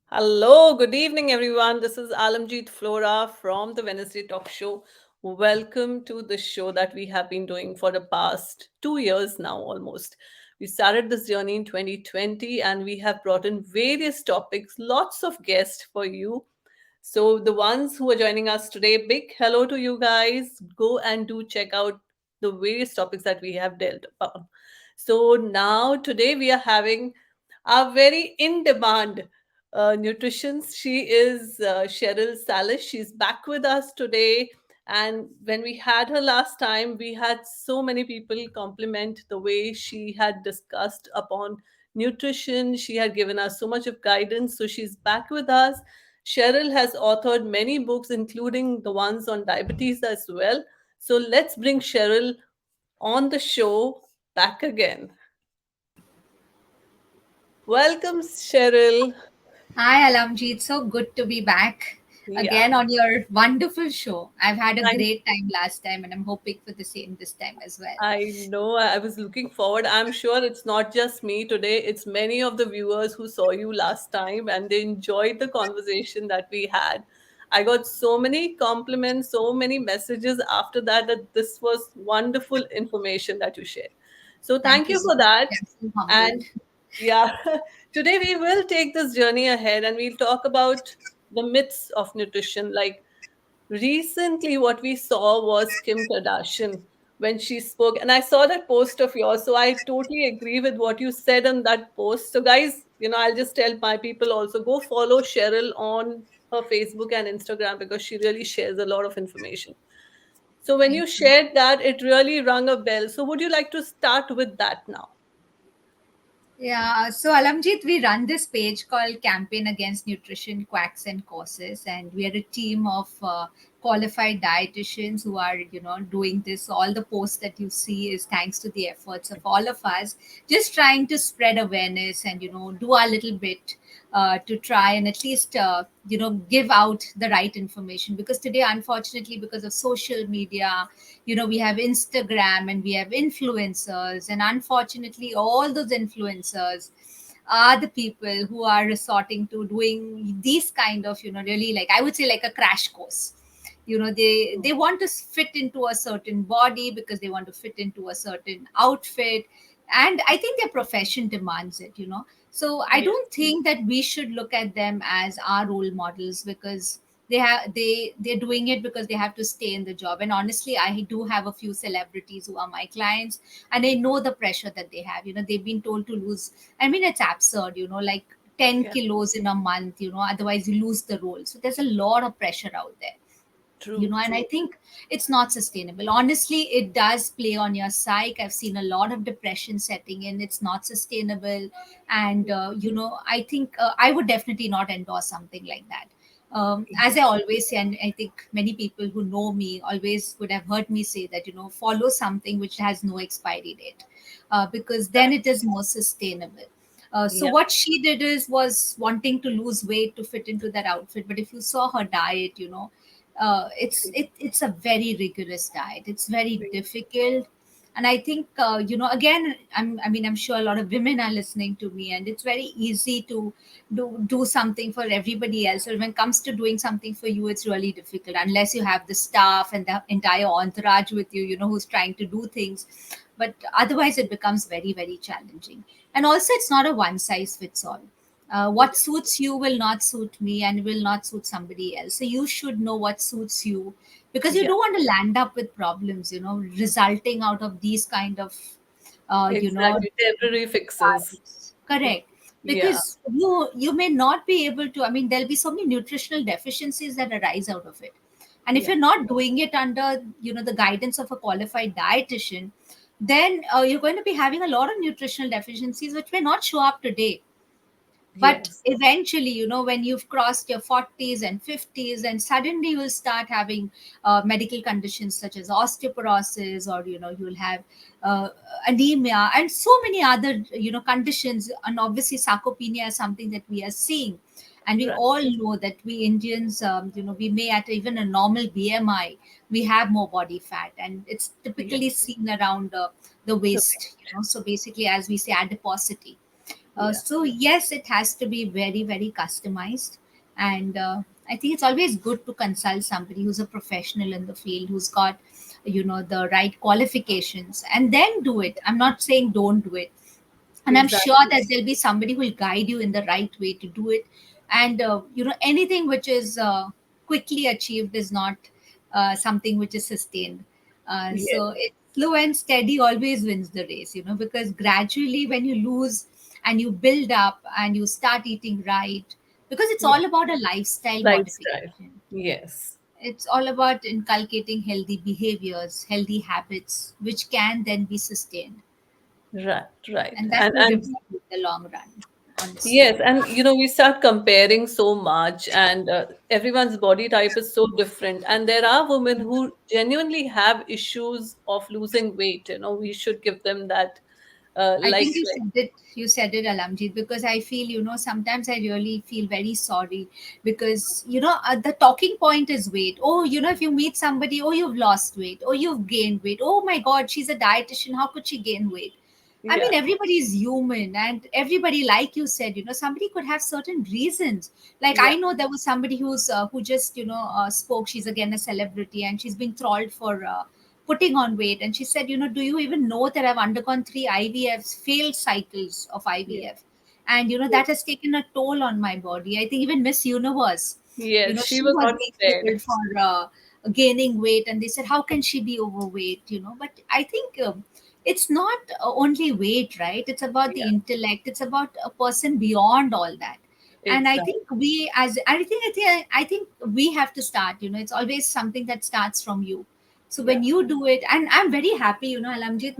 Hello, good evening, everyone. This is Alamjeet Flora from the Wednesday Talk Show. Welcome to the show that we have been doing for the past 2 years now, almost. We started this journey in 2020 and we have brought in various topics, lots of guests for you. So, the ones who are joining us today, big hello to you guys. Go and do check out the various topics that we have dealt upon. So, now today we are having our very in demand nutrition. She is Sheryl Salis. She's back with us today. And when we had her last time, we had so many people compliment the way she had discussed upon nutrition. She had given us so much of guidance. So she's back with us. Sheryl has authored many books, including the ones on diabetes as well. So let's bring Sheryl on the show back again. Welcome, Sheryl. Hi, Alamjeet. So good to be back Yeah. again on your wonderful show. I've had a Thank great time last time, and I'm hoping for the same this time as well. I know. I was looking forward. I'm sure it's not just me today, it's many of the viewers who saw you last time and they enjoyed the conversation that we had. I got so many compliments, so many messages after that that this was wonderful information that you shared. So Thank thank you you so for much. that. I'm so humbled. And yeah, today we will take this journey ahead and we'll talk about the myths of nutrition, like recently what we saw was Kim Kardashian when she spoke, and I saw that post of yours, so I totally agree with what you said on that post. So guys, I'll just tell my people also, go follow Sheryl on her Facebook and Instagram because she really shares a lot of information. So when Thank you you. shared that, it really rung a bell. So would you like to start with that now? Yeah, so Alamjit, we run this page called Campaign Against Nutrition Quacks and Causes, and we are a team of qualified dietitians who are, doing this. All the posts that you see is thanks to the efforts of all of us, just trying to spread awareness and do our little bit to try and at least give out the right information. Because today, unfortunately, because of social media, we have Instagram and we have influencers, and unfortunately all those influencers are the people who are resorting to doing these kind of really, like I would say, like a crash course. They want to fit into a certain body because they want to fit into a certain outfit, and I think their profession demands it. So I Yes. don't think that we should look at them as our role models, because they're doing it because they have to stay in the job. And honestly, I do have a few celebrities who are my clients, and I know the pressure that they have. They've been told to lose, I mean, it's absurd, like 10 Yeah. kilos in a month, otherwise you lose the role. So there's a lot of pressure out there. True. And I think it's not sustainable. Honestly, it does play on your psyche. I've seen a lot of depression setting in. It's not sustainable. And I think I would definitely not endorse something like that. As I always say, and I think many people who know me always would have heard me say that, follow something which has no expiry date, because then it is more sustainable. So Yeah. what she did was wanting to lose weight to fit into that outfit. But if you saw her diet, it's a very rigorous diet. It's very difficult. And I think again, I'm sure a lot of women are listening to me, and it's very easy to do something for everybody else. So when it comes to doing something for you, it's really difficult unless you have the staff and the entire entourage with you, who's trying to do things. But otherwise it becomes very, very challenging. And also, it's not a one size fits all. What suits you will not suit me and will not suit somebody else. So you should know what suits you, because you Yeah. don't want to land up with problems, resulting out of these kind of, Exactly. Temporary fixes. diets. Correct. Yeah. Because you may not be able to. I mean, there'll be so many nutritional deficiencies that arise out of it. And if Yeah. you're not doing it under, the guidance of a qualified dietitian, then you're going to be having a lot of nutritional deficiencies which may not show up today. But Yes. eventually, when you've crossed your 40s and 50s, and suddenly you will start having medical conditions such as osteoporosis, or you'll have uh, anemia and so many other conditions. And obviously sarcopenia is something that we are seeing. And we Right. all know that we Indians, we may, at even a normal BMI, we have more body fat, and it's Yeah. typically seen around the The waist. So basically, as we say, adiposity. Yeah. So yes, it has to be very, very customized, and I think it's always good to consult somebody who's a professional in the field, who's got, the right qualifications, and then do it. I'm not saying don't do it, and I'm sure Exactly. that there'll be somebody who will guide you in the right way to do it. And anything which is quickly achieved is not something which is sustained. Yes. So it's slow and steady always wins the race, because gradually when you lose and you build up and you start eating right, because it's Yeah. all about a lifestyle Lifestyle. modification. Yes. It's all about inculcating healthy behaviors, healthy habits, which can then be sustained, Right. Right. and that And will and reward you in the long run, honestly. yes, and we start comparing so much, and everyone's body type is so different. And there are women who genuinely have issues of losing weight. We should give them that, I think like, you said it, Alamjit, because I feel, sometimes I really feel very sorry because, the talking point is weight. Oh, if you meet somebody, oh, you've lost weight, oh, you've gained weight. Oh my God, she's a dietitian. How could she gain weight? I mean, yeah, everybody is human, and everybody, like you said, somebody could have certain reasons. Like yeah, I know there was somebody who just spoke. She's again a celebrity, and she's been trolled for putting on weight. And she said, do you even know that I've undergone 3 IVFs, failed cycles of yeah. IVF, and that has taken a toll on my body. I think even Miss Universe, Yes, she she was was not being spared. trolled for gaining weight, and they said, how can she be overweight? But I think. It's not only weight, right? It's about the Yeah, intellect. It's about a person beyond all that. And I exactly. think we, as I think we have to start. It's always something that starts from you. So Yeah. when you do it, and I'm very happy. Alamjit,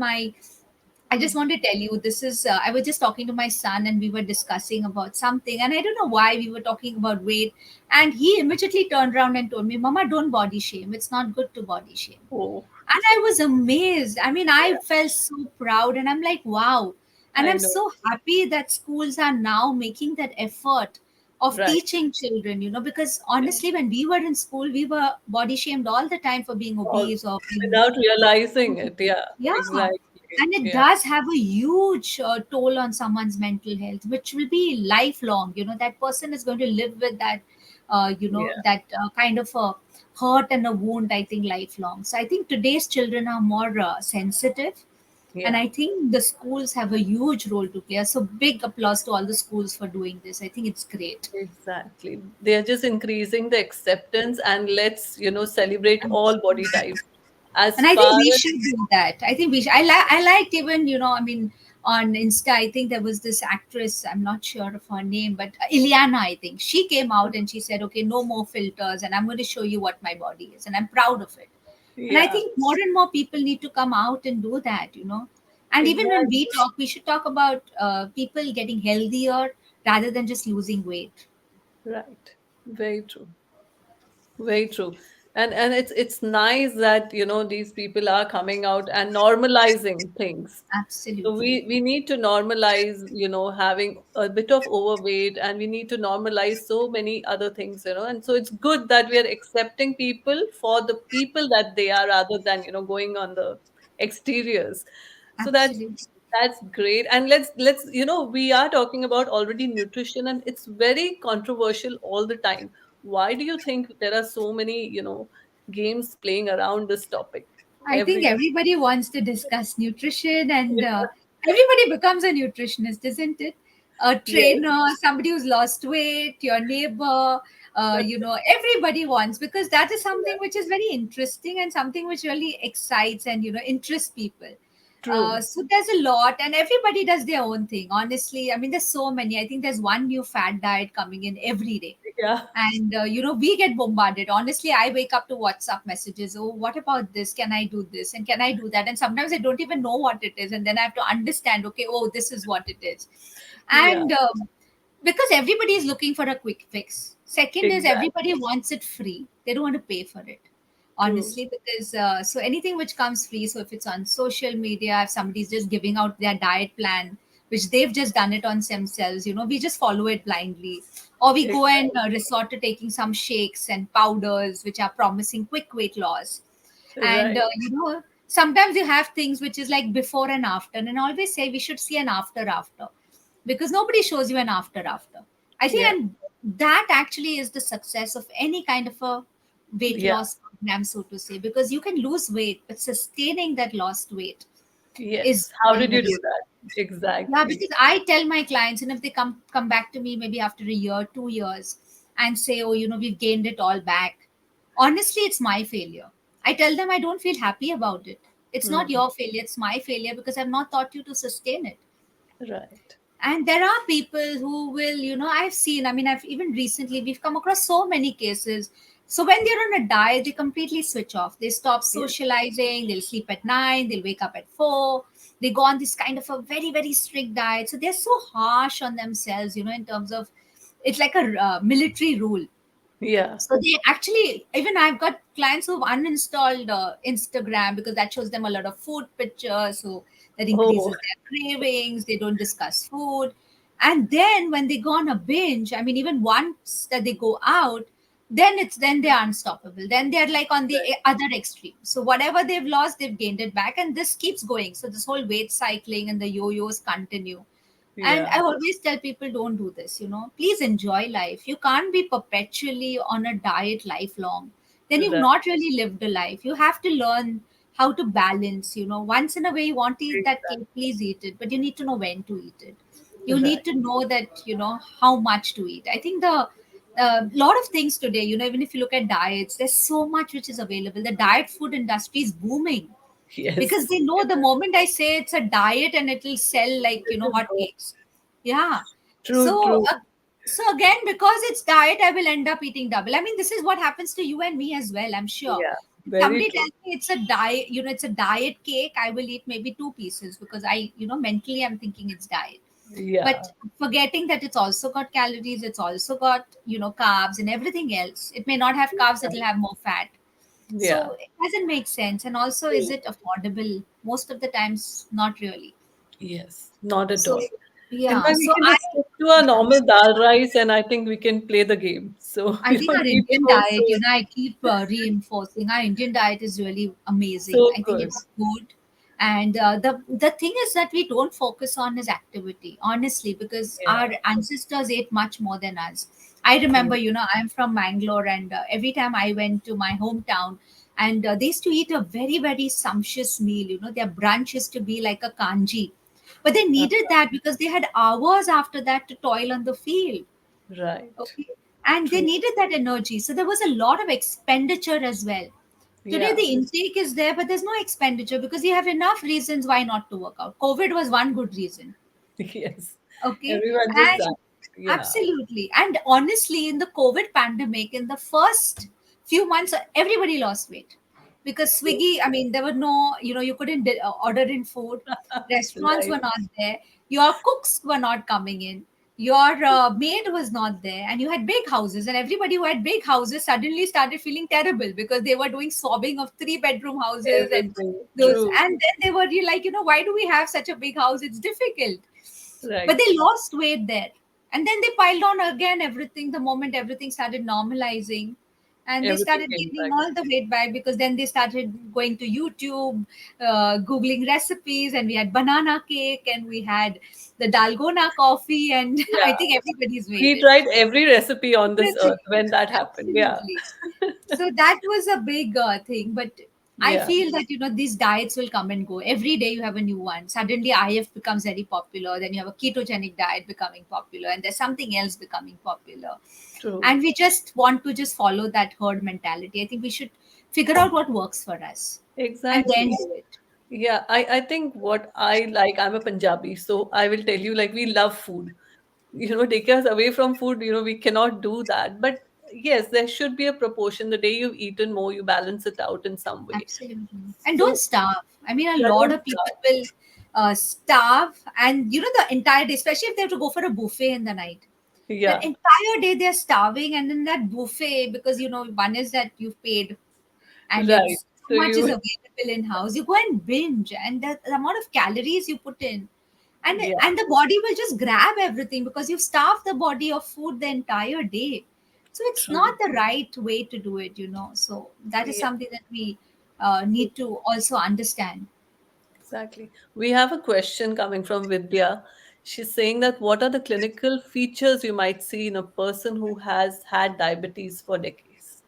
I just want to tell you this is. I was just talking to my son, and we were discussing about something, and I don't know why we were talking about weight, and he immediately turned around and told me, "Mama, don't body shame. It's not good to body shame." Oh, And I was amazed. I mean, I yeah. felt so proud, and I'm like, wow. And I I'm know. so happy that schools are now making that effort of Right. teaching children, because Yeah. honestly, when we were in school, we were body shamed all the time for being All obese or being. without realizing it. Yeah. Yeah. Exactly. And it Yeah. does have a huge toll on someone's mental health, which will be lifelong. That person is going to live with that, Yeah. kind of a hurt and a wound, I think, lifelong. So I think today's children are more sensitive. And Yeah. I think the schools have a huge role to play. So big applause to all the schools for doing this. I think it's great. Exactly. They're just increasing the acceptance, and let's, celebrate all body types. As And I far think we as, should do that. I think we should. I liked even, I mean, on Insta, I think there was this actress, I'm not sure of her name, but Ileana, I think. She came out and she said, okay, no more filters, and I'm going to show you what my body is. And I'm proud of it. And I yeah, think more and more people need to come out and do that. And even when we exactly. talk, we should talk about people getting healthier rather than just losing weight. Right. Very true. Very true. And it's nice that, these people are coming out and normalizing things. So Absolutely. we need to normalize, having a bit of overweight, and we need to normalize so many other things. And so it's good that we are accepting people for the people that they are, rather than, going on the exteriors. So Absolutely. that's great. And let's we are talking about already nutrition, and it's very controversial all the time. Why do you think there are so many, games playing around this topic I think every everybody wants to discuss nutrition, and everybody becomes a nutritionist, isn't it? A Yes, trainer, somebody who's lost weight, your neighbor, everybody wants, because that is something which is very interesting and something which really excites and, interests people. true. So there's a lot, and everybody does their own thing. Honestly, I mean, there's so many. I think there's one new fad diet coming in every day, Yeah, and we get bombarded. Honestly, I wake up to WhatsApp messages. Oh, what about this? Can I do this? And can I do that? And sometimes I don't even know what it is, and then I have to understand, okay, oh, this is what it is. yeah, And because everybody is looking for a quick fix. Second is, everybody exactly. wants it free. They don't want to pay for it, True. honestly, because so anything which comes free, so if it's on social media, if somebody's just giving out their diet plan, which they've just done it on themselves, we just follow it blindly, or we go and Exactly. resort to taking some shakes and powders which are promising quick weight loss. And Right. sometimes you have things which is like before and after, and I always say we should see an after. because nobody shows you an after. I think, Yeah. and that actually is the success of any kind of a weight Yeah. loss program, so to say, because you can lose weight, but sustaining that lost weight Yes. is How very, did you very do hard. that? Yeah, Exactly. because I tell my clients, and if they come back to me maybe after a year, 2 years, and say, "Oh, we've gained it all back," honestly, it's my failure. I tell them I don't feel happy about it. It's not Hmm. your failure; it's my failure because I've not taught you to sustain it. Right. And there are people who will, I've seen, I mean, I've even recently, we've come across so many cases. So when they're on a diet, they completely switch off. They stop Yes. socializing, they'll sleep at 9, they'll wake up at 4. They go on this kind of a very, very strict diet. So they're so harsh on themselves, in terms of, it's like a military rule. Yeah. So they actually, even I've got clients who've uninstalled Instagram because that shows them a lot of food pictures. So that Oh, increases their cravings. They don't discuss food. And then when they go on a binge, I mean, even once that they go out, then they're unstoppable. Then they're like on the other extreme. So whatever they've lost, they've gained it back. And this keeps going. So this whole weight cycling and the yo-yos continue. And yeah. I always tell people, don't do this, please enjoy life. You can't be perpetually on a diet lifelong. Then you've Right. not really lived a life. You have to learn how to balance, once in a way you want to eat that cake, please eat it, but you need to know when to eat it. You Right. need to know that, how much to eat. I think the lot of things today, even if you look at diets, there's so much which is available. The diet food industry is booming because Yes. they know the moment I say it's a diet and it'll sell like It will go. hotcakes. Yeah. True, So true. so again, because it's diet, I will end up eating double. I mean, this is what happens to you and me as well. I'm sure. Yeah. If Very somebody true. tells me it's a diet, it's a diet cake, I will eat maybe two pieces because mentally I'm thinking it's diet. Yeah. But forgetting that it's also got calories, it's also got carbs and everything else. It may not have carbs; it'll have more fat, Yeah. so it doesn't make sense. And also, is True. it affordable? Most of the times, not really. Yes. Not at So, all. In yeah. fact, we So can just stick to our yeah. normal dal rice and I think we can play the game. So I we think don't our need to Indian go diet, so I keep reinforcing our Indian diet is really amazing. so I think good. it's good. And the thing is that we don't focus on is activity, honestly, because Yeah. our ancestors ate much more than us. I True. remember, I'm from Mangalore, and every time I went to my hometown, and they used to eat a very, very sumptuous meal. Their brunch used to be like a kanji, but they Uh, needed that because they had hours after that to toil on the field. right. Okay. And they True. needed that energy. So there was a lot of expenditure as well. Today, Yeah. the intake is there, but there's no expenditure because you have enough reasons why not to work out. COVID was one good reason. Yes. Okay. Everyone just And died. Yeah. absolutely. And honestly, in the COVID pandemic, in the first few months, everybody lost weight because True. Swiggy, I mean, there were no, you couldn't order in food, restaurants Right. were not there, your cooks were not coming in, your maid was not there, and you had big houses. And everybody who had big houses suddenly started feeling terrible because they were doing swabbing of 3 bedroom houses and Everything. those. True. And then they were really like, why do we have such a big house? It's difficult, but Right. they lost weight there. And then they piled on again everything the moment everything started normalizing. And they Everything started came gaining back. all the weight back because then they started going to YouTube, Googling recipes, and we had banana cake and we had the Dalgona coffee. And I Yeah. think everybody's We weight. tried every recipe on this earth Everything. when that happened. Yeah. Absolutely. So that was a big thing. But I Yeah. feel that, these diets will come and go. Every day you have a new one. Suddenly IF becomes very popular. Then you have a ketogenic diet becoming popular. And there's something else becoming popular. True. And we just want to just follow that herd mentality. I think we should figure out what works for us and then Exactly. do it. Yeah, I think what I like, I'm a Punjabi, so I will tell you, like, we love food. Take us away from food, we cannot do that. But yes, there should be a proportion. The day you've eaten more, you balance it out in some way. Absolutely. And don't So, starve. I mean, a yeah, lot don't of people start. will starve, and the entire day, especially if they have to go for a buffet in the night. The Yeah, entire day they're starving, and then that buffet, because one is that you've paid and right. it's so So much you, is available in house. You go and binge, and the amount of calories you put in, and yeah, and the body will just grab everything because you've starved the body of food the entire day. So it's not true. the right way to do it. So that is Yeah, something that we need to also understand. exactly. We have a question coming from Vidya. She's saying that what are the clinical features you might see in a person who has had diabetes for decades?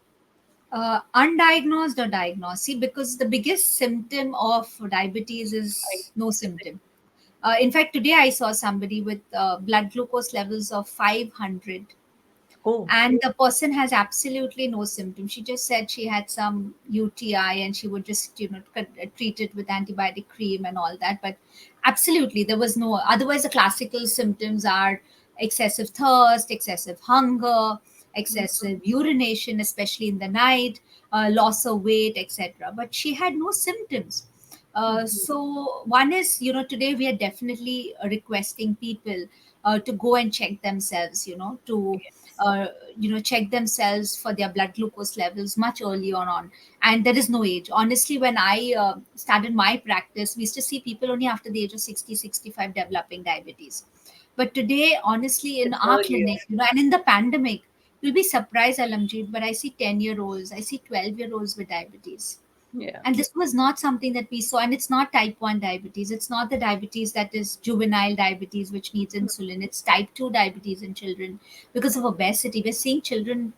Undiagnosed or diagnosed. See, because the biggest symptom of diabetes I- is no symptom. In fact, today I saw somebody with blood glucose levels of 500, Oh, and the person has absolutely no symptoms. She just said she had some UTI and she would just, treat it with antibiotic cream and all that. But absolutely, there was no. Otherwise, the classical symptoms are excessive thirst, excessive hunger, excessive urination, especially in the night, loss of weight, etc. But she had no symptoms. mhm. So one is, today we are definitely requesting people to go and check themselves, to Yes, uh, check themselves for their blood glucose levels much earlier on. And there is no age. Honestly, when I started my practice, we used to see people only after the age of 60, 65 developing diabetes. But today, honestly, in it's our earlier. clinic, and in the pandemic, you'll be surprised, Alamjeet, but I see 10-year-olds, I see 12-year-olds with diabetes. Yeah, And this was not something that we saw. And it's not type 1 diabetes. It's not the diabetes that is juvenile diabetes, which needs insulin. It's type 2 diabetes in children because of obesity. We're seeing children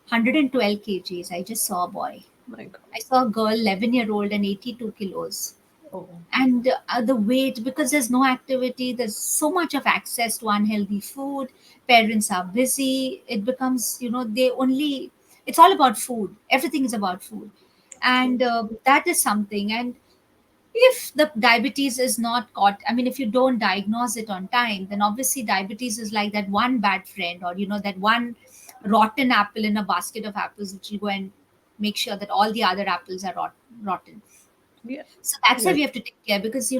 112 kgs. I just saw a boy. my God. I saw a girl, 11-year-old, and 82 kilos. Oh, And the weight, because there's no activity, there's so much of access to unhealthy food. Parents are busy. It becomes, they only, it's all about food. Everything is about food. true. And that is something. And if the diabetes is not caught, I mean, if you don't diagnose it on time, then obviously diabetes is like that one bad friend, or that one rotten apple in a basket of apples, which will go and make sure that all the other apples are rotten. Yeah, So that's why very we have to take care, because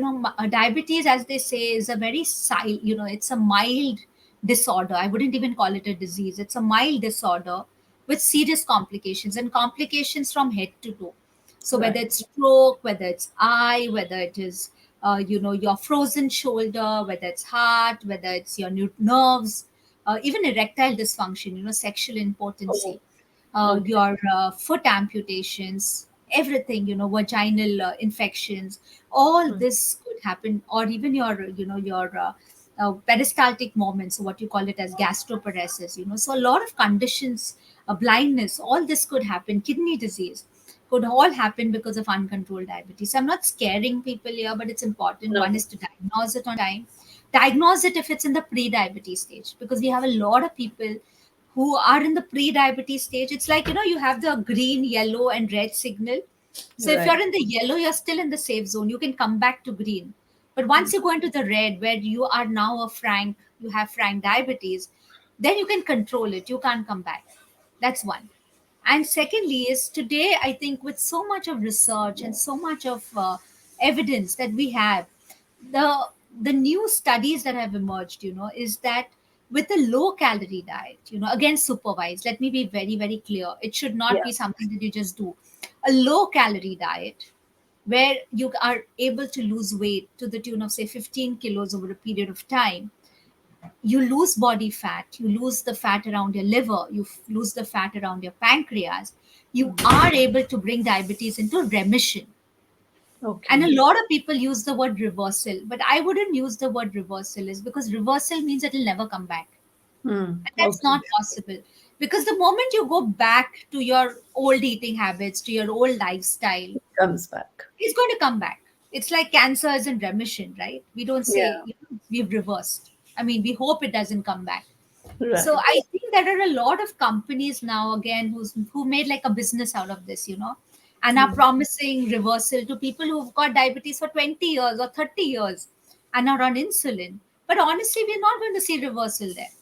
diabetes, as they say, is a very it's a mild disorder. I wouldn't even call it a disease. It's a mild disorder with serious complications, and complications from head to toe. So whether right. it's stroke, whether it's eye, whether it is your frozen shoulder, whether it's heart, whether it's your nerves, even erectile dysfunction, sexual Oh, impotency, okay. your foot amputations, everything, vaginal infections, all Mm. this could happen. Or even your peristaltic moments, so what you call it as gastroparesis, so a lot of conditions, blindness, all this could happen. Kidney disease could all happen because of uncontrolled diabetes. I'm not scaring people here, but it's important. One No, is to diagnose it on time. Diagnose it if it's in the pre-diabetes stage, because we have a lot of people who are in the pre-diabetes stage. It's like, you have the green, yellow, and red signal. So if right. you're in the yellow, you're still in the safe zone. You can come back to green. But once you go into the red, where you are now you have frank diabetes, then you can control it. You can't come back. That's one. And secondly, is today, I think, with so much of research and so much of evidence that we have, the the new studies that have emerged, is that with a low calorie diet, again supervised. Let me be very, very clear. It should not Yeah, be something that you just do. A low calorie diet where you are able to lose weight to the tune of say 15 kilos over a period of time. You lose body fat, you lose the fat around your liver, you lose the fat around your pancreas. You are able to bring diabetes into remission. And a okay. lot of people use the word reversal, but I wouldn't use the word reversal, is because reversal means it'll never come back. Mm, And that's okay. not possible, because the moment you go back to your old eating habits, to your old lifestyle, Comes back. it's going to come back. It's like cancer is in remission, right? We don't say, Yeah, we've reversed. I mean, we hope it doesn't come back. So right. I think there are a lot of companies now, again, who made like a business out of this, and are Mm. promising reversal to people who've got diabetes for 20 years or 30 years and are on insulin. But honestly, we're not going to see reversal there,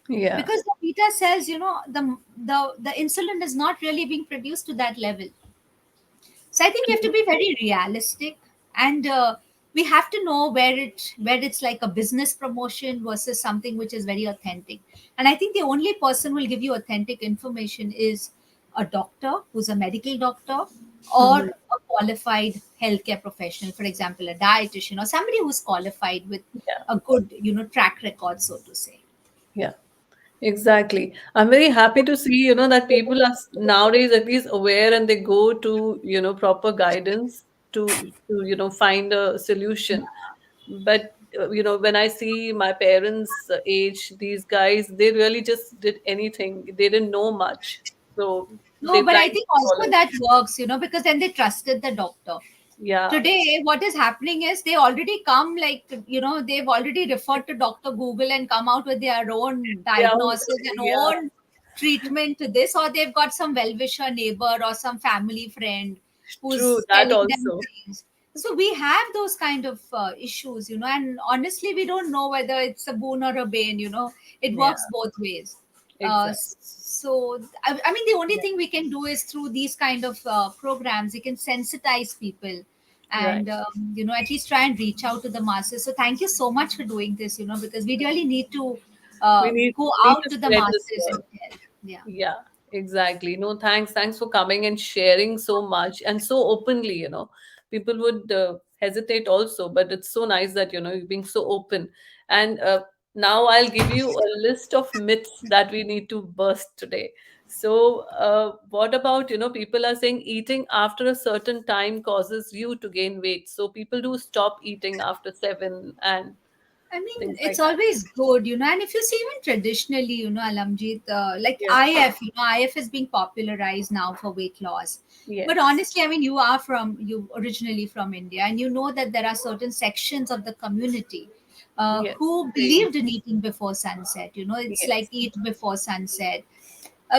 Yeah. because the beta cells, the insulin is not really being produced to that level. So I think we have to True. be very realistic, and we have to know where it's like a business promotion versus something which is very authentic. And I think the only person who will give you authentic information is a doctor who's a medical doctor, or Mhm. a qualified healthcare professional, for example, a dietitian or somebody who's qualified with Yeah, a good, track record, so to say. yeah. Exactly. I'm very happy to see, that people are nowadays at least aware and they go to, proper guidance to find a solution. But when I see my parents' age, these guys, they really just did anything. They didn't know much, so they No, but I blindly think also followed. that works, because then they trusted the doctor. Yeah, Today, what is happening is they already come, like, they've already referred to Dr. Google and come out with their own yeah, diagnosis and yeah. own treatment to this, or they've got some well-wisher neighbor or some family friend True, who's that telling them also. things. So we have those kind of issues, and honestly, we don't know whether it's a boon or a bane. It Yeah, works both ways. exactly. So I mean, the only Yeah, thing we can do is through these kind of programs, you can sensitize people, right. and at least try and reach out to the masses. So thank you so much for doing this, because we really need to We go need out to to the spread this masses word. and tell. Yeah. Yeah, exactly. No, thanks. Thanks for coming and sharing so much and so openly, People would hesitate also, but it's so nice that, you're being so open. And now I'll give you a list of myths that we need to burst today. So, what about, people are saying eating after a certain time causes you to gain weight. So people do stop eating after 7 and I mean, things it's like that. always good, and if you see even traditionally, Alamjit, like Yes, IF, IF is being popularized now for weight loss. But yes, honestly, I mean, you originally from India, and you know that there are certain sections of the community yes, who they, believed in eating before sunset. It's like yes, eat before sunset.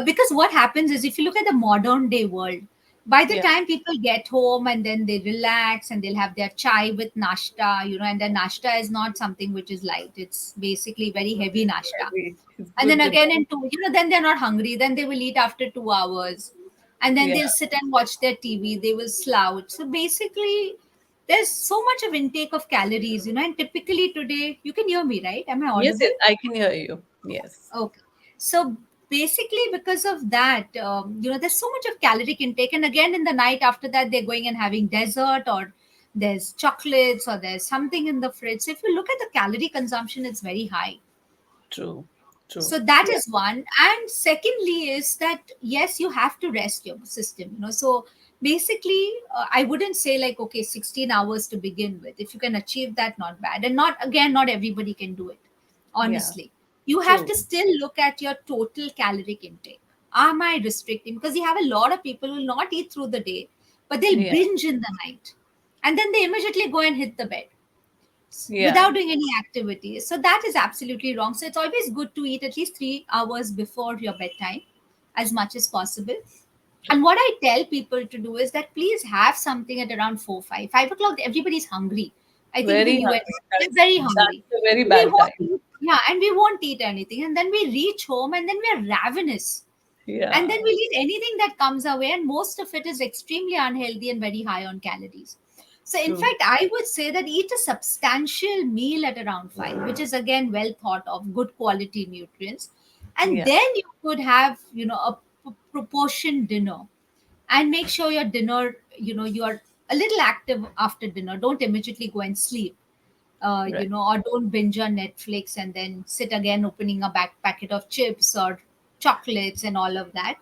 Because what happens is, if you look at the modern day world, by the yeah. time people get home and then they relax and they'll have their chai with nashta, and the nashta is not something which is light, it's basically very heavy nashta. Heavy. It's And then good with again in two, then they're not hungry, then they will eat after 2 hours, and then yeah. they'll sit and watch their TV, they will slouch. So basically, there's so much of intake of calories, and typically today, you can hear me, right? Am I Yes, audible? yes, I can hear you. Yes. Okay. So basically, because of that, there's so much of caloric intake. And again, in the night after that, they're going and having dessert, or there's chocolates, or there's something in the fridge. So if you look at the calorie consumption, it's very high. True. True. So that Yeah. is one. And secondly, is that yes, you have to rest your system. So basically, I wouldn't say like, okay, 16 hours to begin with. If you can achieve that, not bad. And not, again, not everybody can do it, Yeah. honestly. You have True. to still look at your total caloric intake. Am I restricting? Because you have a lot of people who will not eat through the day, but they'll Yeah. binge in the night, and then they immediately go and hit the bed Yeah. without doing any activity. So that is absolutely wrong. So it's always good to eat at least 3 hours before your bedtime, as much as possible. And what I tell people to do is that please have something at around 4, 5 o'clock. Everybody's hungry. I think even Very you and hungry. they're very That's hungry. a very We bad won't time. eat, yeah, and we won't eat anything. And then we reach home and then we're ravenous. And Yeah. then we'll eat anything that comes our way, and most of it is extremely unhealthy and very high on calories. So in True. fact, I would say that eat a substantial meal at around 5, which is again well thought of, good quality nutrients, and Yeah. then you could have a proportion dinner, and make sure your dinner, you are a little active after dinner. Don't immediately go and sleep, Right. or don't binge on Netflix and then sit again opening a back packet of chips or chocolates and all of that.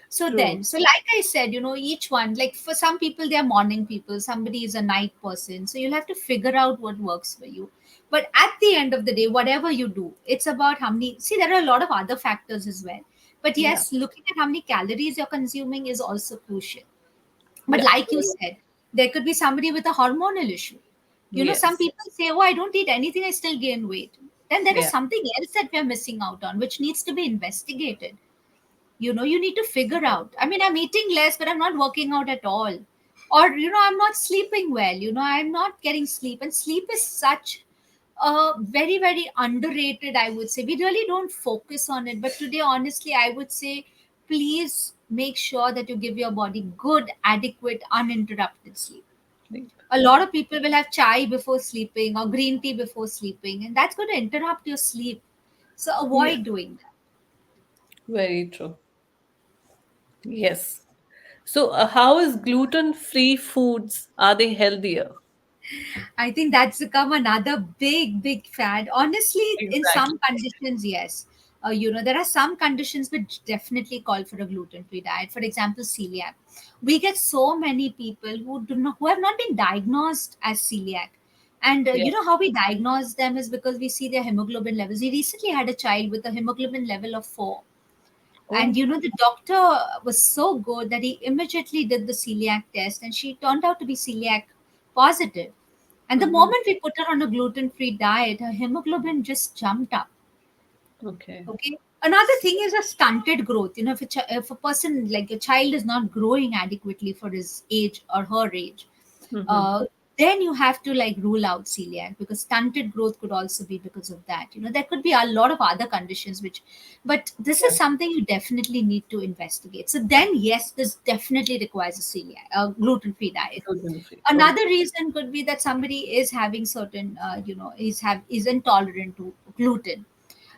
So True. then, so like I said, each one, like for some people, they're morning people, somebody is a night person. So you'll have to figure out what works for you. But at the end of the day, whatever you do, it's about how many, see, there are a lot of other factors as well. But Yeah. yes, looking at how many calories you're consuming is also crucial. But Yeah. like you said, there could be somebody with a hormonal issue. Some Yes. people say, oh, I don't eat anything, I still gain weight. Then there is Yeah. something else that we're missing out on, which needs to be investigated. You need to figure Right. out. I mean, I'm eating less, but I'm not working out at all. Or, I'm not sleeping well. I'm not getting sleep. And sleep is such very, very underrated, I would say. We really don't focus on it. But today, honestly, I would say please make sure that you give your body good, adequate, uninterrupted sleep. Sleep. A lot Yeah. of people will have chai before sleeping or green tea before sleeping, and that's going to interrupt your sleep. So Yeah. avoid doing that. Very true. Yes. So, how is gluten-free foods? Are they healthier? I think that's become another big, big fad. Honestly, in some Exactly. conditions, yes. There are some conditions which definitely call for a gluten-free diet. For example, celiac. We get so many people who have not been diagnosed as celiac. And Yeah. you know how we diagnose them is because we see their hemoglobin levels. We recently had a child with a hemoglobin level of 4. And Oh. you know, the doctor was so good that he immediately did the celiac test, and she turned out to be celiac positive. And the Mm-hmm. moment we put her on a gluten free diet, her hemoglobin just jumped up. Okay. Okay. Another thing is a stunted growth. You know, if a person like a child is not growing adequately for his age or her age, Mm-hmm. uh, then you have to like rule out celiac, because stunted growth could also be because of that. You know, there could be a lot of other conditions which, but this is Yeah. something you definitely need to investigate. So then, yes, this definitely requires a gluten free diet. Gluten free. Another Okay. reason could be that somebody is having certain, is intolerant to gluten.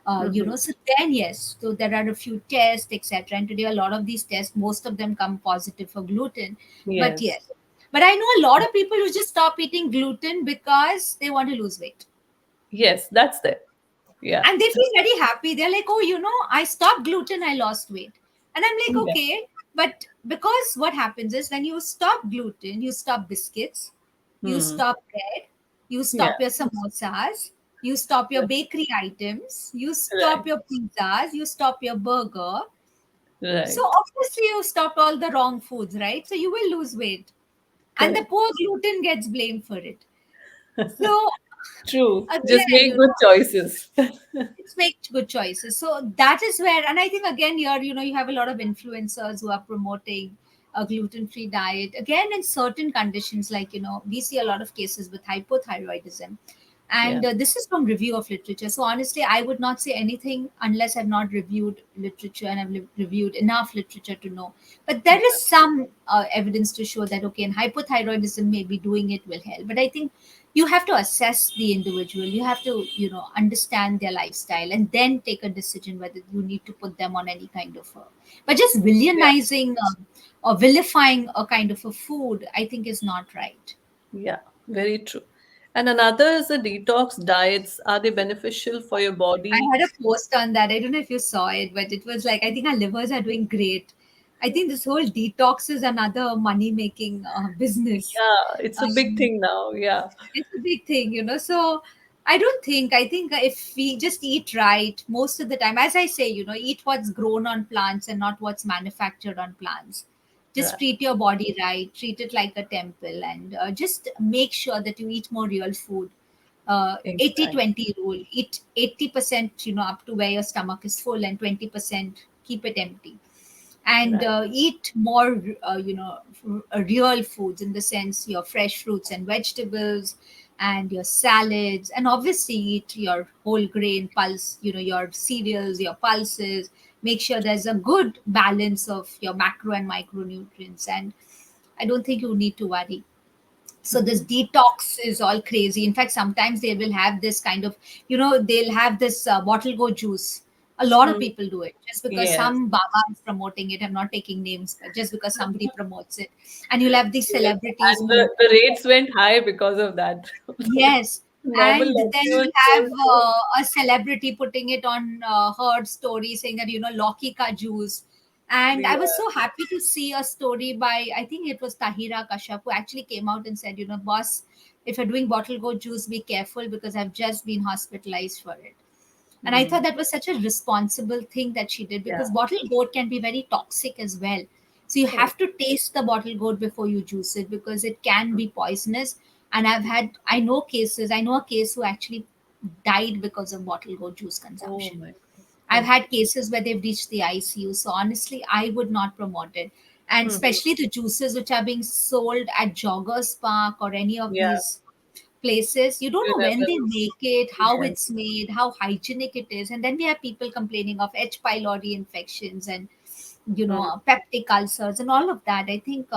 Mm-hmm. So then yes, so there are a few tests, etc. And today a lot of these tests, most of them come positive for gluten. But Yes. yes, but I know a lot of people who just stop eating gluten because they want to lose weight, Yes, that's there. Yeah. and they feel very happy. They're like, oh, I stopped gluten, I lost weight. And I'm like, Yeah. okay, but because what happens is when you stop gluten, you stop biscuits, you Hmm. stop bread, you Yeah. stop your samosas, you stop your bakery items, you stop Right. your pizzas, you stop your burger. So Right. obviously you stopped all the wrong foods, right? So you will lose weight, and the Correct. poor gluten gets blamed for it. So True. Just again, make good choices. it's make good choices. So that is where, and I think again here, you have a lot of influencers who are promoting a gluten-free diet. Again, in certain conditions, like we see a lot of cases with hypothyroidism, Yeah. and this is from review of literature. So honestly, I would not say anything unless I've not reviewed literature and I've reviewed enough literature to know. But there is some evidence to show that okay, in hypothyroidism, maybe doing it will help. But I think you have to assess the individual. You have to understand their lifestyle and then take a decision whether you need to put them on any kind of but just Yeah. villainizing or vilifying a kind of a food, I think, is not right. Yeah. Very true. And another is the detox diets. Are they beneficial for your I body? had a post on that. I don't know if you saw it, but it was like, I think our livers are doing great. I think this whole detox is another money making business. Yeah. It's a big um, thing now. Yeah. it's a big thing, so I think if we just eat right most of the time, as I say, eat what's grown on plants and not what's manufactured on plants. Just Right. treat your body right, treat it like a temple, and just make sure that you eat more real food. 80 Exactly. 20 rule: eat 80%, up to where your stomach is full, and 20% keep it empty. And Right. eat more real foods, in the sense your fresh fruits and vegetables, and your salads, and obviously eat your whole grain pulse, your cereals, your pulses. Make sure there's a good balance of your macro and micronutrients, and I don't think you need to worry. So this Hmm. detox is all crazy. In fact, sometimes they will have this kind of, they'll have this bottle go juice. A lot of Hmm. people do it just because Yes. some baba is promoting it. I'm not taking names, but just because somebody promotes it. And you'll have these Yes. celebrities And who, the rates went high because of that. yes. Normal And then lassi you was have sold for. a celebrity putting it on her story saying that, Loki ka juice. And I was Yeah. so happy to see a story by, I think it was Tahira Kashyap, who actually came out and said, boss, if you're doing bottle goat juice, be careful because I've just been hospitalized for it. And I Hmm. thought that was such a responsible thing that she did, Yeah. because bottled gourd can be very toxic as well. So you Correct. have to taste the bottled gourd before you juice it, because it can be poisonous. And I know a case who actually died because of bottled gourd juice Oh consumption. my God. I've Okay. had cases where they've reached the ICU. So honestly, I would not promote it. And Hmm. especially the juices which are being sold at Joggers Park or any of Yeah. these places, you don't You know when they never. make it, how Yes. it's made, how hygienic it is. And then we have people complaining of H. pylori infections and, Hmm. peptic ulcers and all of that. I think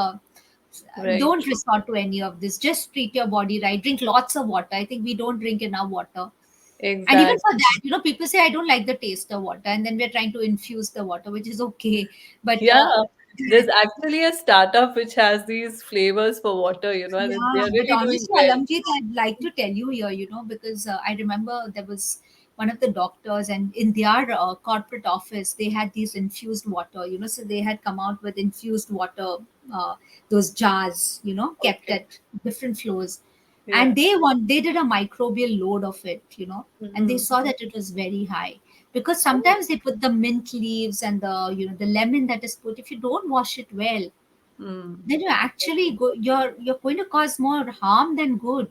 Right. don't resort to any of this. Just treat your body right. Drink lots of water. I think we don't drink enough water. And even for Exactly. that, people say, I don't like the taste of water. And then we're trying to infuse the water, which is okay. But Yeah. There's actually a startup which has these flavors for water, and yeah, they're but really doing honestly, well. Alamjit, I'd like to tell you here, because I remember there was one of the doctors, and in their corporate office, they had these infused water, so they had come out with infused water, uh, those jars, kept Okay. at different floors. and Yeah. they did a microbial load of it, and they Mm-hmm. saw that it was very high, because Oh. sometimes they put the mint leaves and the lemon that is put. If you don't wash it well, Mm. then you're going to cause more harm than good.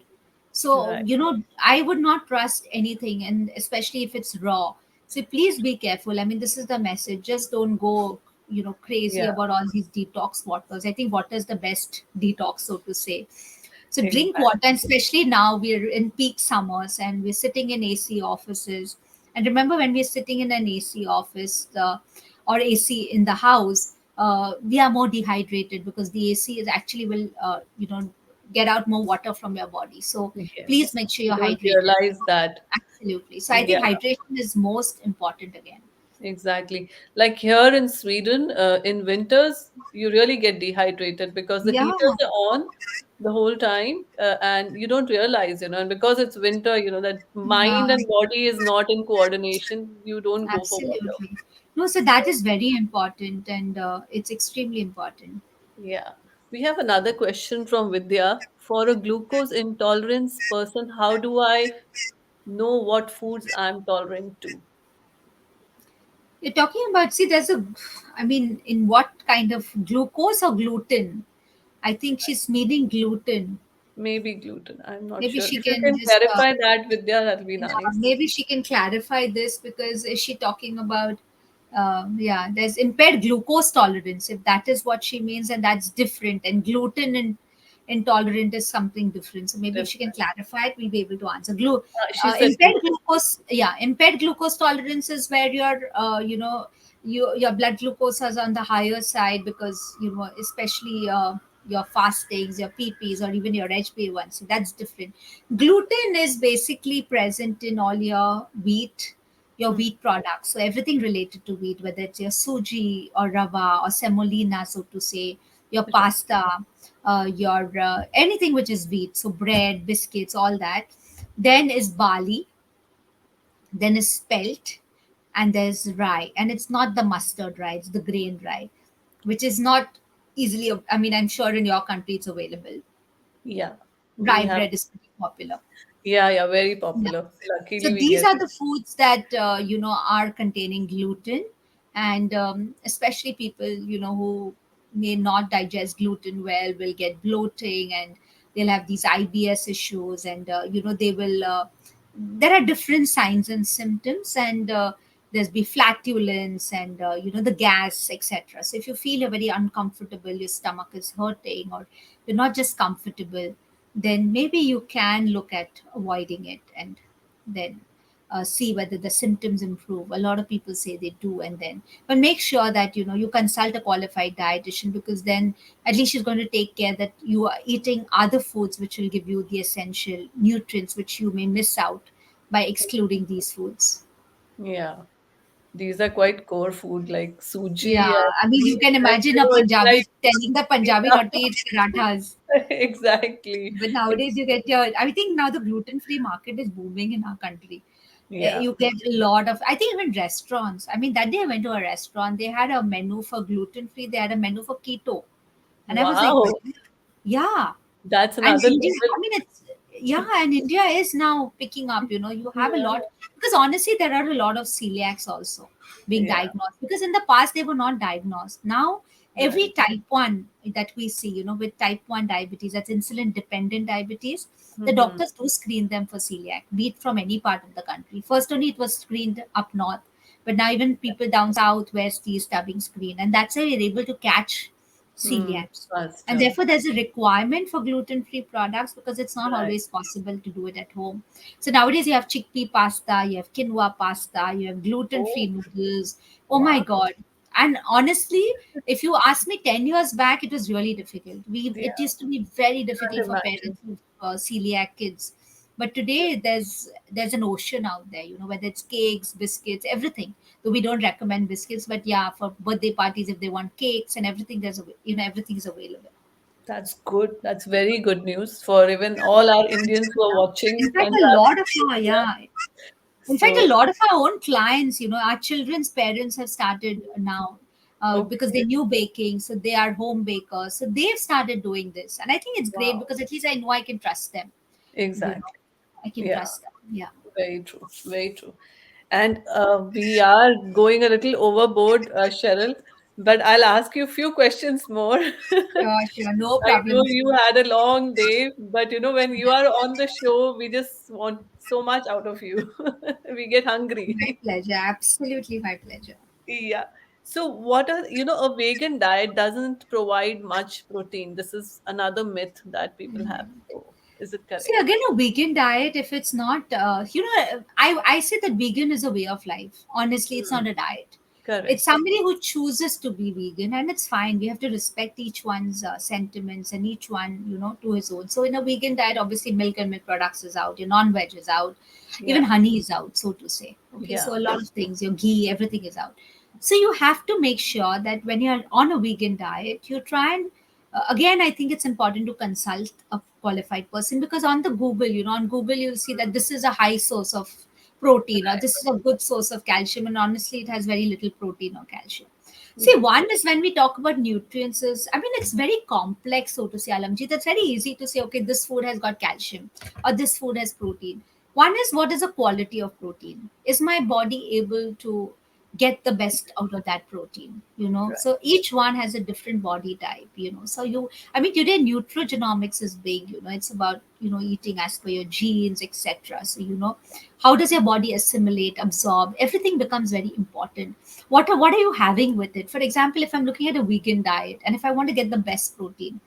So Right. I would not trust anything, and especially if it's raw. So please be careful. I mean, this is the message. Just don't go crazy Yeah. about all these detox waters. I think water is the best detox, so to say. So drink water, Exactly. and especially now we're in peak summers and we're sitting in AC offices. And remember, when we're sitting in an AC office, or AC in the house, we are more dehydrated because the AC is actually will get out more water from your body. So please Yes. make sure We you're don't hydrated. realize that. Absolutely. So I Yeah. think hydration is most important again. Exactly. Like here in Sweden, in winters, you really get dehydrated because the Yeah, heaters are on the whole time, and you don't realize, and because it's winter, that mind yeah, and body is not in coordination. You don't go for water. absolutely. No, so that is very important, and it's extremely important. Yeah. We have another question from Vidya. For a glucose intolerance person, how do I know what foods I'm tolerant to? You're talking about, see, I mean, in what kind of glucose or gluten? I think she's meaning gluten. Maybe gluten. I'm not Maybe sure. she If you can can just, clarify that, Vidya, that'll be yeah, nice. maybe she can clarify this, because is she talking about, yeah, there's impaired glucose tolerance, if that is what she means, and that's different. And gluten and intolerant is something different. So maybe if she can Different. clarify it, we'll be able to answer. She said Impaired gluten. glucose, yeah, impaired glucose tolerance is where your blood glucose is on the higher side, because especially your fastings, your PPs, or even your HbA1c. That's different. Gluten is basically present in all your Hmm. wheat products. So everything related to wheat, whether it's your suji or rava or semolina, so to say, your Right. pasta, your anything which is wheat, so bread, biscuits, all that. Then is barley, then is spelt, and there's rye. And it's not the mustard rye, it's the grain rye, which is not easily, I mean, I'm sure in your country it's available. Yeah. We Rye have, bread is pretty popular. yeah, yeah, very Yeah. popular. So Luckily, we these get are it. the foods that are containing gluten, and especially people who may not digest gluten well will get bloating, and they'll have these IBS issues, and they will. There are different signs and symptoms, and there's be flatulence, and the gas, etc. So if you feel you're very uncomfortable, your stomach is hurting, or you're not just comfortable, then maybe you can look at avoiding it, and then see whether the symptoms improve. A lot of people say they do, and then, but make sure that you consult a qualified dietitian, because then at least she's going to take care that you are eating other foods which will give you the essential nutrients which you may miss out by excluding these foods. Yeah. These are quite core food like suji Yeah, and I mean, you wheat, can and imagine a it's Punjabi like, telling the Punjabi not to eat parathas. exactly. But nowadays, you get I think now the gluten free market is booming in our country. Yeah. You get a lot of, I think, even restaurants. I mean, that day I went to a restaurant, they had a menu for gluten free, they had a menu for keto. And I was like, Wow. yeah. That's And another India, level. I mean, it's, yeah, and India is now picking up. You have a Yeah. lot, because honestly, there are a lot of celiacs also being Yeah. diagnosed, because in the past they were not diagnosed. Now, every Right. type 1 that we see, with type 1 diabetes, that's insulin dependent diabetes, the Mm-hmm. doctors do screen them for celiac, be it from any part of the country. First, only it was screened up north, but now even people down south, west, east are being screened. And that's how we're able to catch Mm. celiacs, and Faster. therefore there's a requirement for gluten-free products, because it's not Right. always possible to do it at home. So nowadays you have chickpea pasta, you have quinoa pasta, you have gluten-free Oh, noodles. Oh my wow. god. And honestly, if you asked me 10 years back, it was really difficult. Yeah. It used to be very Can't difficult for imagine. parents with celiac kids. But today there's an ocean out there, whether it's cakes, biscuits, everything. Though we don't recommend biscuits, but yeah, for birthday parties, if they want cakes and everything, everything is available. That's good. That's very good news for even all our Indians who are In watching fact, and a lot of traveling to our, India. yeah, in fact, a So, lot of our own clients, our children's parents have started now, because okay. they knew baking, so they are home bakers, so they've started doing this, and I think it's great, Wow. because at least I know I can trust them. you know, Exactly. I can Yeah. trust them. Yeah. Very true. Very true. And we are going a little overboard, Cheryl, but I'll ask you a few questions more. Sure, sure. No I know problems. you had a long day, but when you are on the show, we just want so much out of you. We get My hungry. pleasure. Absolutely my pleasure. Yeah. So, what are, a vegan diet doesn't provide much protein. This is another myth that people have. So, is it See, correct? again, a vegan diet, if it's not, I say that vegan is a way of life. Honestly, it's Hmm. not a diet. It's Correct. somebody who chooses to be vegan, and it's fine. We have to respect each one's sentiments and each one, to his own. So, in a vegan diet, obviously, milk and milk products is out, your non veg is out, even Yeah. honey is out, so to say. Okay, Yeah. so a lot of things, your ghee, everything is out. So, you have to make sure that when you're on a vegan diet, you try and again, I think it's important to consult a qualified person, because on the Google, on Google, you'll see that this is a high source of protein or this is a good source of calcium. And honestly, it has very little protein or calcium. See, Yeah. one is when we talk about nutrients, I mean, it's very complex, so to say, Alamji. That's very easy to say, okay, this food has got calcium or this food has protein. One is, what is the quality of protein? Is my body able to get the best out of that protein? Right. So each one has a different body type. So I mean, today nutrigenomics is big. It's about eating as per your genes, etc. So how does your body assimilate, absorb? Everything becomes very important. What are you having with it? For example, if I'm looking at a vegan diet and if I want to get the best protein,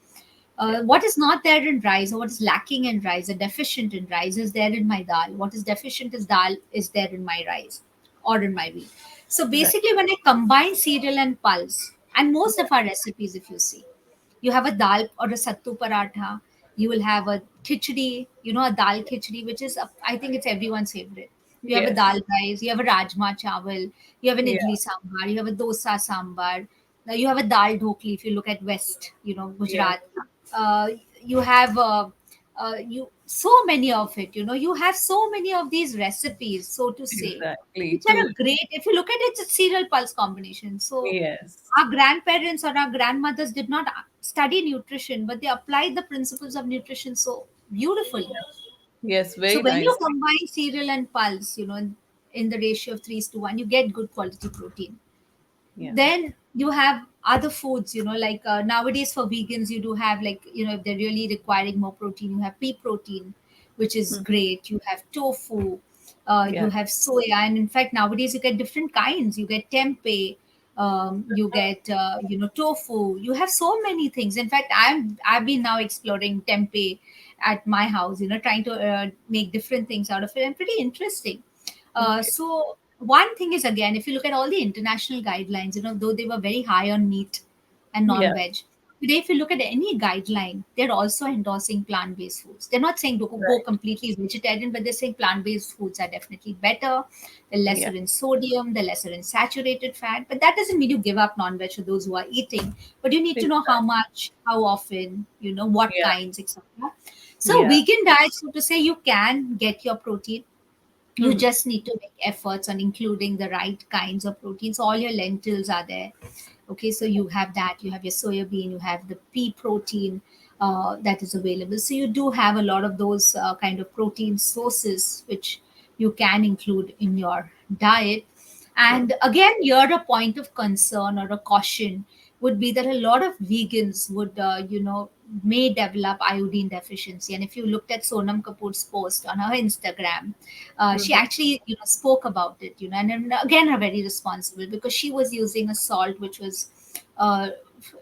Yeah. what is not there in rice, or what is lacking in rice or deficient in rice, is there in my dal. What is deficient is dal is there in my rice or in my wheat. So Right. basically, when I combine cereal and pulse, and most Yeah. of our recipes, if you see, you have a dal or a sattu paratha, you will have a khichdi, a dal khichdi, which is I think it's everyone's favorite. You have a Yes. dal rice, you have a rajma chawal, you have an Yeah. idli sambar, you have a dosa sambar. Now you have a dal dhokli if you look at west, Yeah. Gujarat. uh, you have you so many of it. You have so many of these recipes, so to say, Exactly. which are To a great. If you look at it, it's a cereal pulse combination. So yes. our grandparents or our grandmothers did not study nutrition, but they applied the principles of nutrition so beautifully. Yes. So Very when you nice. combine cereal and pulse, in the ratio of 3:1, you get good quality protein. Yeah. Then you have other foods, like nowadays for vegans, you do have, like, if they're really requiring more protein, you have pea protein, which is Mhm. great. You have tofu, Yeah. you have soya, and in fact nowadays you get different kinds. You get tempeh, you get tofu. You have so many things. In fact, I've been now exploring tempeh at my house, trying to make different things out of it, and pretty interesting. Okay. So one thing is, again, if you look at all the international guidelines, though they were very high on meat and Yeah. non-veg, today if you look at any guideline, they're also endorsing plant-based foods. They're not saying to go Right. completely vegetarian, but they're saying plant-based foods are definitely better. They're Yeah. lesser in sodium, they're lesser in saturated fat. But that doesn't mean you give up non-veg for those who are eating. But you need to know how Exactly. much, how often, what Yeah. kinds, etc. So Yeah. vegan diet, so to say, you can get your protein. You Hmm. just need to make efforts on including the right kinds of proteins. All your lentils are there. Okay, so you have that. You have your soya bean. You have the pea protein that is available. So you do have a lot of those kind of protein sources which you can include in your diet. True. And again, here a point of concern or a caution would be that a lot of vegans would, may develop iodine deficiency. And if you looked at Sonam Kapoor's post on her Instagram, she Hmm. actually, spoke about it, and again, are very responsible, because she was using a salt which was uh,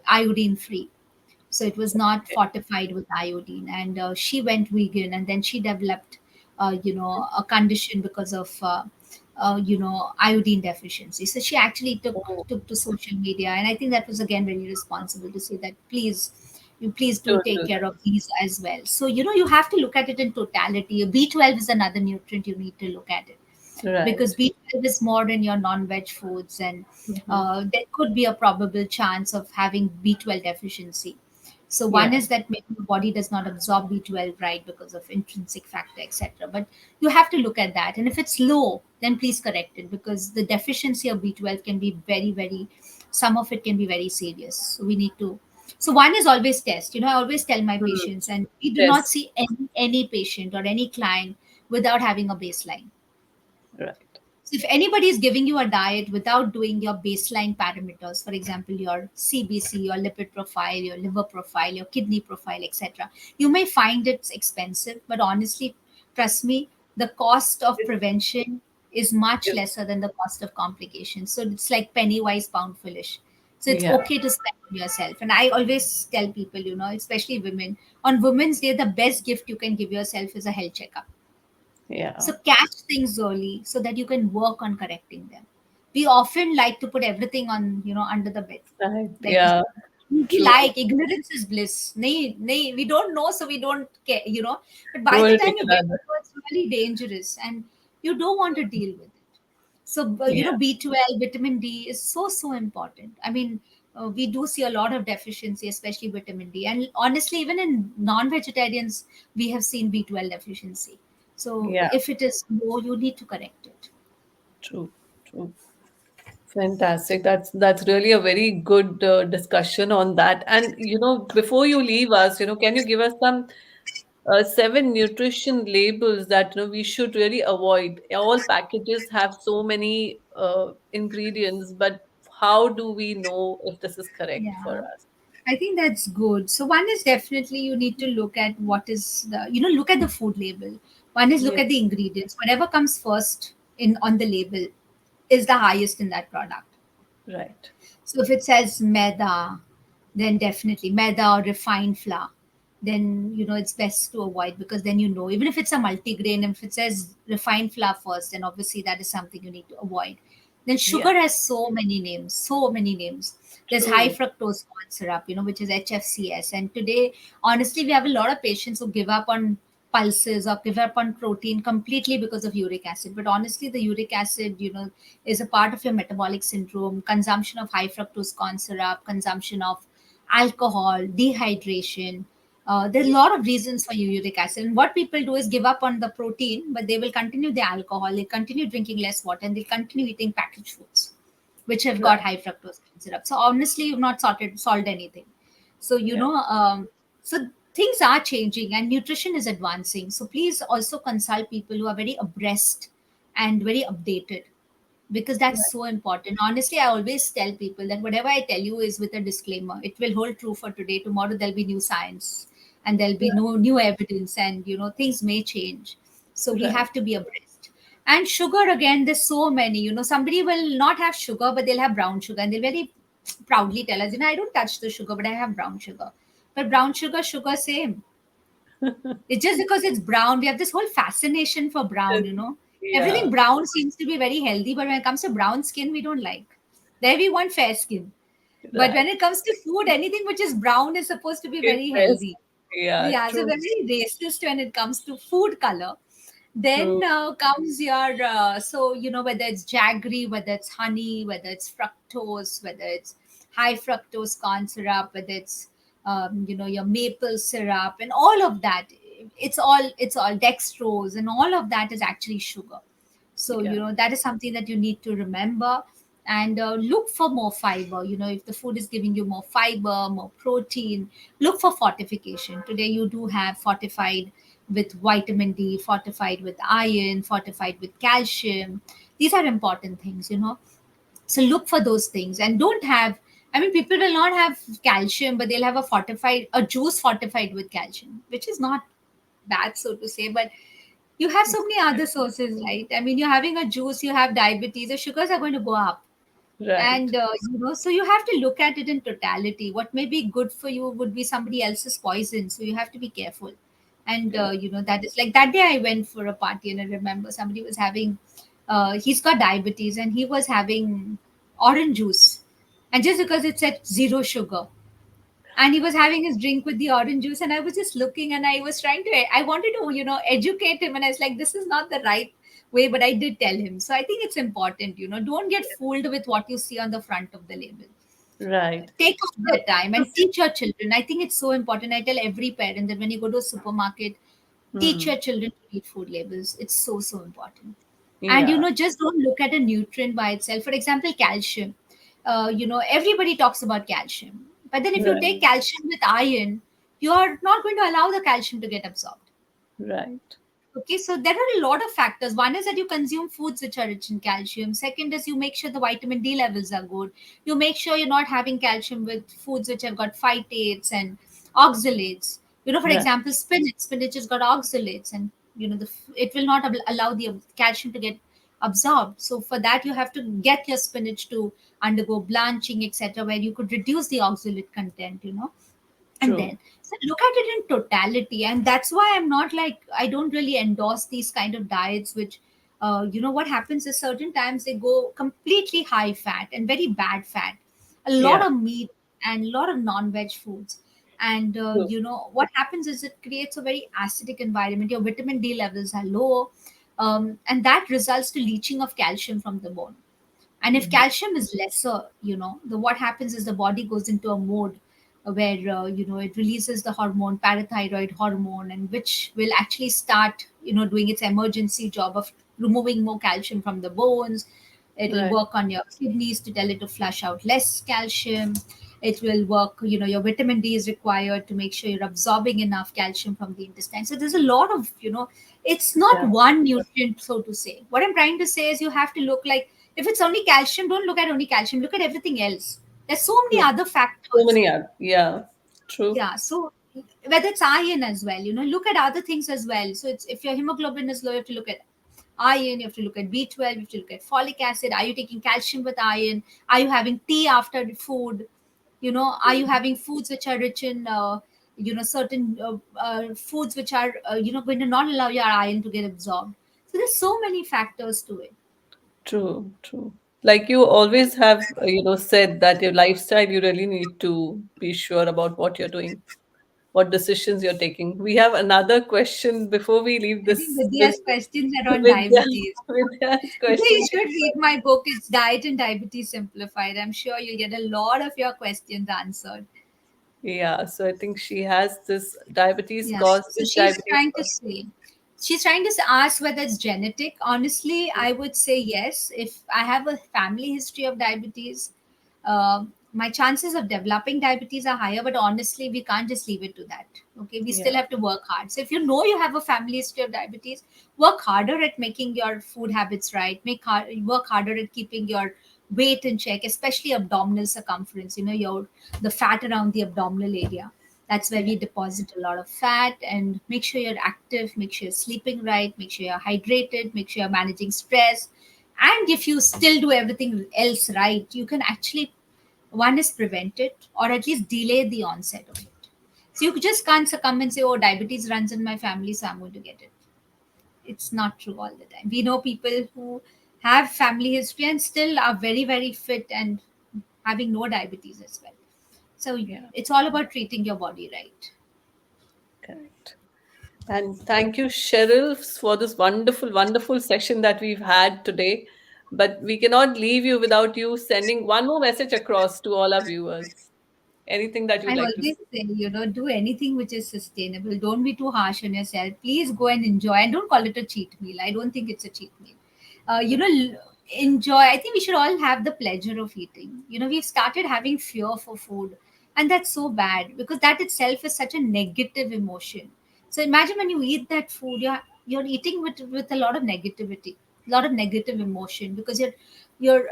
iodine free. So it was not Okay. fortified with iodine, and she went vegan, and then she developed a condition because of iodine deficiency. So she actually Oh, took to social media, and I think that was again very responsible to say that please do don't take do care that. of these as well. So you have to look at it in totality. B12 is another nutrient you need to look at it, because Right. B12 is more in your non-veg foods, and Hmm. there could be a probable chance of having B12 deficiency. So one Yeah. is that maybe the body does not absorb B12 right because of intrinsic factor, etc. But you have to look at that, and if it's low, then please correct it, because the deficiency of B12 can be very, very. Some of it can be very serious. So we need to. So one is always test. I always tell my Hmm. patients, and we do not Yes. see any patient or any client without having a baseline. Right. So if anybody is giving you a diet without doing your baseline parameters, for example, your CBC, your lipid profile, your liver profile, your kidney profile, etc., you may find it's expensive, but honestly, trust me, the cost of It's, prevention is much it's, lesser than the cost of complications. So it's like penny wise, pound foolish. So it's yeah. okay to spend on yourself. And I always tell people, especially women, on Women's Day, the best gift you can give yourself is a health checkup. Yeah. So catch things early so that you can work on correcting them. We often like to put everything on, under the bed. Right. Like Yeah. we True. like ignorance is bliss. Nay, nay, we don't know, so we don't care. But by Don't the worry, time you get Nicola. to know, it's really dangerous and you don't want to deal with it. So, Yeah. B12, vitamin D is so, so important. I mean, we do see a lot of deficiency, especially vitamin D. And honestly, even in non vegetarians, we have seen B12 deficiency. So, Yeah. if it is low, you need to correct it. True. True. Fantastic. That's really a very good discussion on that. And before you leave us, can you give us some seven nutrition labels that we should really avoid? All packages have so many ingredients, but how do we know if this is correct for Yeah. us? I think that's good. So one is definitely you need to look at what is look at the food label. One is look Yeah. at the ingredients. Whatever comes first in on the label is the highest in that product. Right. So if it says maida, then definitely maida or refined flour, then it's best to avoid because then even if it's a multigrain, if it says refined flour first, then obviously that is something you need to avoid. Then Yeah. sugar has so many names, so many names. There's high True. fructose corn syrup, which is HFCS. And today, honestly, we have a lot of patients who give up on pulses or give up on protein completely because of uric acid. But honestly, the uric acid, is a part of your metabolic syndrome, consumption of high fructose corn syrup, consumption of alcohol, dehydration. There's a lot of reasons for uric acid. And what people do is give up on the protein, but they will continue the alcohol, they continue drinking less water, and they continue eating packaged foods, which have got Right. high fructose corn syrup. So honestly, you've not solved anything. So Yeah. so things are changing and nutrition is advancing. So please also consult people who are very abreast and very updated because that's Right. so important. Honestly, I always tell people that whatever I tell you is with a disclaimer. It will hold true for today. Tomorrow there'll be new science and there'll be no new evidence and things may change. So we Right. have to be abreast. And sugar again, there's so many. Somebody will not have sugar, but they'll have brown sugar and they'll very proudly tell us, I don't touch the sugar, but I have brown sugar. But brown sugar, same. It's just because it's brown. We have this whole fascination for brown. Yeah. Everything brown seems to be very healthy, but when it comes to brown skin, we don't like. There we want fair skin. But when Right. it comes to food, anything which is brown is supposed to be It's very best. healthy. Yeah. Yeah, so True. we're very racist when it comes to food color. Then True. comes your, whether it's jaggery, whether it's honey, whether it's fructose, whether it's high fructose corn syrup, whether it's, your maple syrup and all of that. It's all dextrose and all of that is actually sugar. So, Yeah. that is something that you need to remember and look for more fiber. If the food is giving you more fiber, more protein, look for fortification. Today, you do have fortified with vitamin D, fortified with iron, fortified with calcium. These are important things. So look for those things and don't have. I mean, people will not have calcium, but they'll have a juice fortified with calcium, which is not bad, so to say. But you have so many other sources, right? I mean, you're having a juice, you have diabetes, the sugars are going to go up. Right. And, so you have to look at it in totality. What may be good for you would be somebody else's poison. So you have to be careful. And, Yeah. that is like that day I went for a party and I remember somebody was having, he's got diabetes and he was having orange juice. And just because it said zero sugar, and he was having his drink with the orange juice and I was just looking and I was trying to I wanted to educate him and I was like, this is not the right way, but I did tell him. So I think it's important, don't get fooled with what you see on the front of the label. Right. Take out So, that time and teach your children. I think it's so important. I tell every parent that when you go to a supermarket, teach hmm. your children to read food labels. It's so, so important. And Yeah. just don't look at a nutrient by itself. For example, calcium. Everybody talks about calcium. But then if you take Right. calcium with iron, you're not going to allow the calcium to get absorbed. Right. Okay, so there are a lot of factors. One is that you consume foods which are rich in calcium. Second is you make sure the vitamin D levels are good. You make sure you're not having calcium with foods which have got phytates and oxalates. For Right. example, spinach. Spinach has got oxalates, and it will not allow the calcium to get absorbed. So for that, you have to get your spinach to undergo blanching, etc., where you could reduce the oxalate content. And True. then so look at it in totality, and that's why I'm not like, I don't really endorse these kind of diets which what happens is certain times they go completely high fat and very bad fat, a lot Yeah. of meat and a lot of non-veg foods. And True. what happens is it creates a very acidic environment. Your vitamin D levels are low, and that results to leaching of calcium from the bone. And if Mhm. calcium is lesser, the what happens is the body goes into a mode where it releases the hormone, parathyroid hormone, and which will actually start doing its emergency job of removing more calcium from the bones. It'll Right. work on your kidneys to tell it to flush out less calcium. It will work, your vitamin D is required to make sure you're absorbing enough calcium from the intestine. So there's a lot of, it's not Yeah. one nutrient, so to say. What I'm trying to say is you have to look like, if it's only calcium, don't look at only calcium, look at everything else. There's so many True. other So factors. many are. Yeah. True. Yeah, so whether it's iron as well, look at other things as well. So it's, if your hemoglobin is low, you have to look at iron, you have to look at B12, you have to look at folic acid. Are you taking calcium with iron? Are you having tea after the food? Are you having foods which are rich in certain foods which are going to not allow your iron to get absorbed? So there's so many factors to it. True. True. Like you always have, said that your lifestyle, you really need to be sure about what you're doing, what decisions you're taking. We have another question before we leave I think this Vidya's questions are on Vidya, diabetes. Vidya's Vidya, you question. should read my book. It's Diet and Diabetes Simplified. I'm sure you'll get a lot of your questions answered. Yeah, so I think she has this diabetes Yeah. cause, So this diabetes cause. she's trying to ask whether it's genetic. Honestly, I would say yes. If I have a family history of diabetes, my chances of developing diabetes are higher. But honestly, we can't just leave it to that. Okay, we still Yeah, have to work hard. So if you know you have a family history of diabetes, work harder at making your food habits right. Work harder at keeping your weight in check, especially abdominal circumference. Your the fat around the abdominal area, that's where yeah, we deposit a lot of fat. And make sure you're active, make sure you're sleeping right, make sure you're hydrated, make sure you're managing stress. And if you still do everything else right, you can actually, one is prevent it or at least delay the onset of it. So you just can't succumb and say, oh, diabetes runs in my family, so I'm going to get it. It's not true all the time. We know people who have family history and still are very, very fit and having no diabetes as well. So yeah, it's all about treating your body right. correct. And thank you, Cheryl, for this wonderful, wonderful session that we've had today. But we cannot leave you without you sending one more message across to all our viewers. Anything that you'd I like to always say? say, do anything which is sustainable. Don't be too harsh on yourself. Please go and enjoy, and don't call it a cheat meal. I don't think it's a cheat meal. Enjoy. I think we should all have the pleasure of eating. We've started having fear for food, and that's so bad because that itself is such a negative emotion. So imagine when you eat that food, you're eating with a lot of negativity, a lot of negative emotion, because you're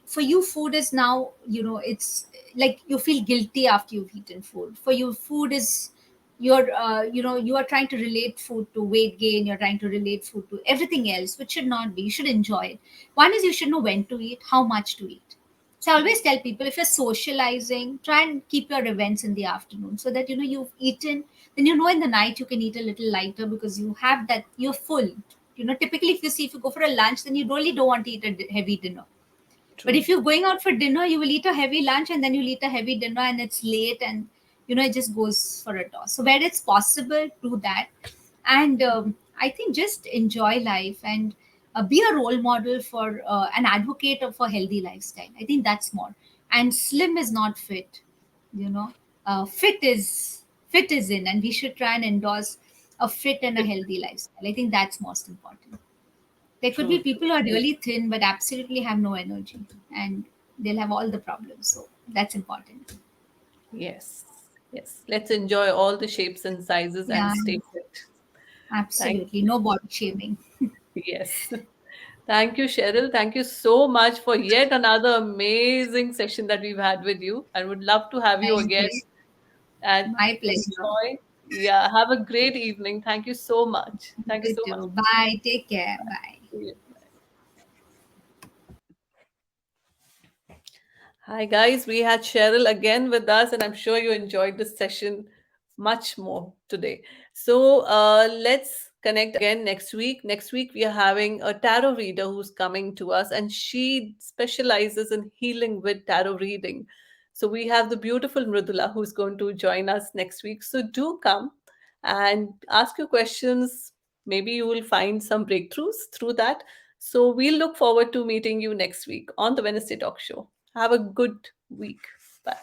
for you, food is now, it's like you feel guilty after you've eaten food. For you, food is, you are trying to relate food to weight gain, you're trying to relate food to everything else, which should not be. You should enjoy it. One is you should know when to eat, how much to eat. So I always tell people, if you're socializing, try and keep your events in the afternoon, so that you've eaten, then in the night you can eat a little lighter, because you have that, you're full. Typically, if you see, if you go for a lunch, then you really don't want to eat a heavy dinner. But True. if you're going out for dinner, you will eat a heavy lunch and then you'll eat a heavy dinner, and it's late, and it just goes for a toss. So where it's possible, do that. And I think just enjoy life, and be a role model for an advocate of a healthy lifestyle. I think that's more. And slim is not fit. You know, fit is in, and we should try and endorse a fit and a healthy lifestyle. I think that's most important. There could be True. people who are really thin but absolutely have no energy, and they'll have all the problems. So that's important. Yes. Yes. Let's enjoy all the shapes and sizes and Yeah, stay fit. Thank absolutely. you. No body shaming. Yes. Thank you, Cheryl. Thank you so much for yet another amazing session that we've had with you. I would love to have you Thank again you. and My pleasure. enjoy. Yeah, have a great evening. Thank you so much. Thank you You so much. too. Bye. Take care. Bye. See you. Hi, guys. We had Cheryl again with us, and I'm sure you enjoyed this session much more today. So let's connect again next week. Next week, we are having a tarot reader who's coming to us, and she specializes in healing with tarot reading. So we have the beautiful Mridula who's going to join us next week. So do come and ask your questions. Maybe you will find some breakthroughs through that. So we'll look forward to meeting you next week on the Wednesday Talk Show. Have a good week. Bye.